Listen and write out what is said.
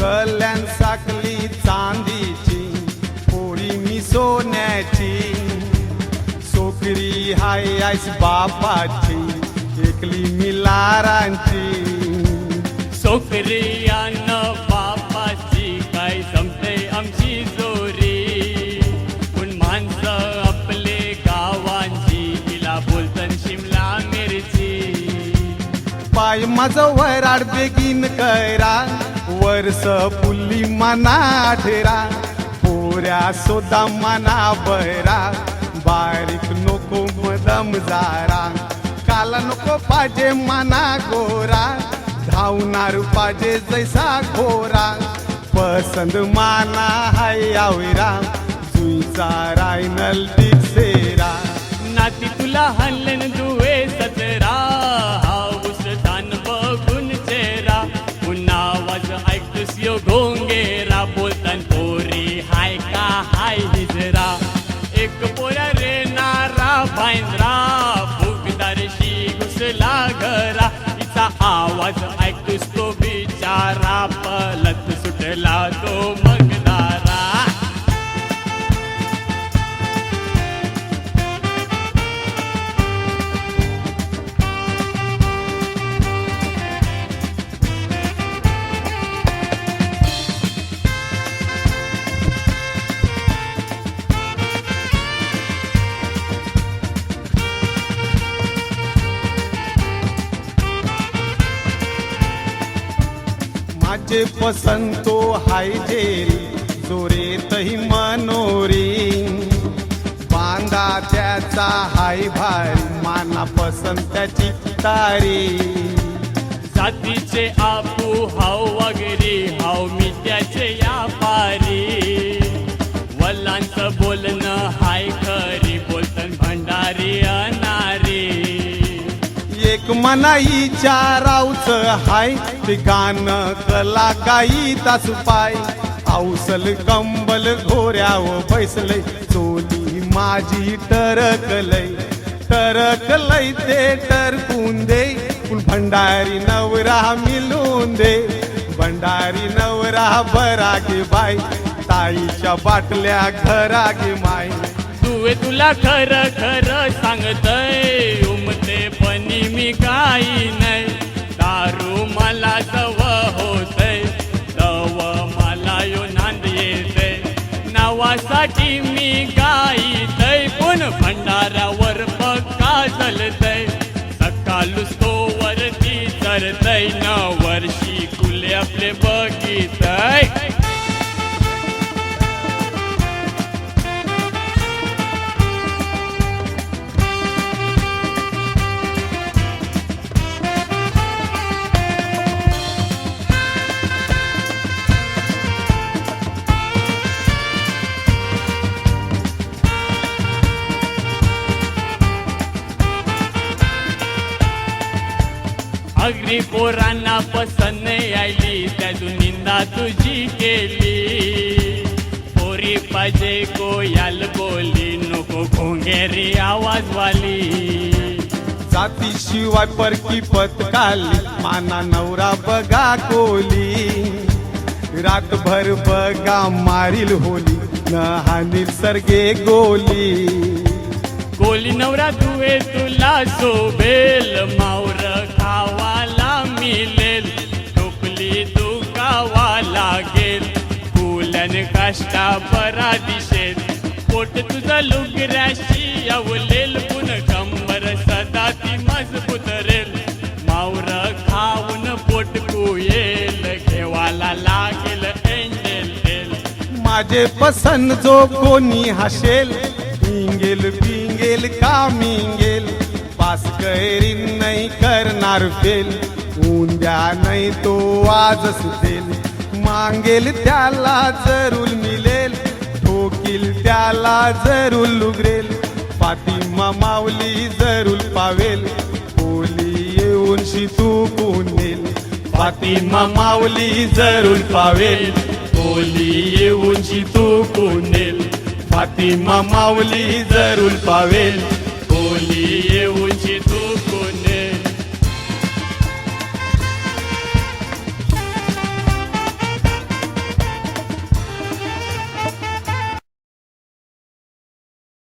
गल्यान साकली चांदीची पोळी मी सोन्याची सोकरी हाय आईस बापाची एकली मी लारांची सोकरी अन बापाची काय संपते आमची जोरी पण माणसं आपले गावांची तिला बोलतन शिमला मिरची पाय माझं वराड बेगीन करा वर्ष पुल्ली मना ठेरा पोऱ्या सोदा मना बरा बारीक नको मदम जारा काला नको पाजे मना गोरा धावणार पाजे जैसा घोरा पसंद माना हाय आवरा जुईचा रायनल दिसेरा नाती तुला हल्लन दुवे सतरा हाऊस धान बघून चेहरा पुन्हा आवाज ऐकतोस यो घोंगेरा बोलतान पोरी हाय का हाय हिजरा एक पोऱ्या रे नारा भाईंद्रा फुगदारशी घुसला घरा तिचा आवाज ऐकतोस तो बिचारा पलत सुटला तो मगदारा माझे पसंतो हाय जेरी जोरेतही मनोरी बांधा त्याचा हाय भारी माना पसंत त्याची तारी जातीचे आपू हाव वगैरे हाव मी त्याचे यापारी वल्लांचं बोलणं हाय खरी बोलतन भंडारी अनारी एक मनाईच्या राऊच हाय ते गाणं कला गाई तासू पाय औसल कंबल घोऱ्याव बैसलय चोली माझी टरकलय ते टरकून दे भंडारी नवरा मिलून दे भंडारी नवरा बरा गे बाई ताईच्या बाटल्या घरा गे माई तुवे तुला खरं खरं सांगतय उमते पणी मी काही नाही दारू मला जव होतय तव मला यो नांद येतय नावासाठी मी गाईतय पण भंडाऱ्यावर पक्का चलतय सकाळूस तो वरती चरतय न वर्षी कुले आपले बघितय अगदी पोरांना पसंत आली त्यातून निंदा तुझी केली पोरी पाहिजे कोयाल बोली नको घोंगेरी आवाजवाली जातीशिवाय परकी पत्काली माना नवरा बघा कोली रातभर बघा मारील होली न हानील सरगे गोली कोली नवरा तुवे तुला शोभेल मावर खावाला मिळेल टोपली दुखावा लागेल फुलन काष्टा बरा दिसेल पोट तुझं लुगऱ्याशी अवलेल पुन कंबर सदा ती मजबूत रेल मावर खाऊन पोट कुयेल घेवाला लागेल एंजेल तेल माझे पसंत जो कोणी हसेल पिंगेल का मिंगेल पास कैरीन नाही करणार फेल उद्या नाही तो आजच देल मांगेल त्याला जरूर मिळेल ठोकील त्याला जरूर लुगरेल फातिमा माऊली जरूर पावेल पोली येऊन शितू नेल फातिमा माऊली जरूर पावेल पोली येऊन शितू नेल फातिमा माऊली जरूर पावेल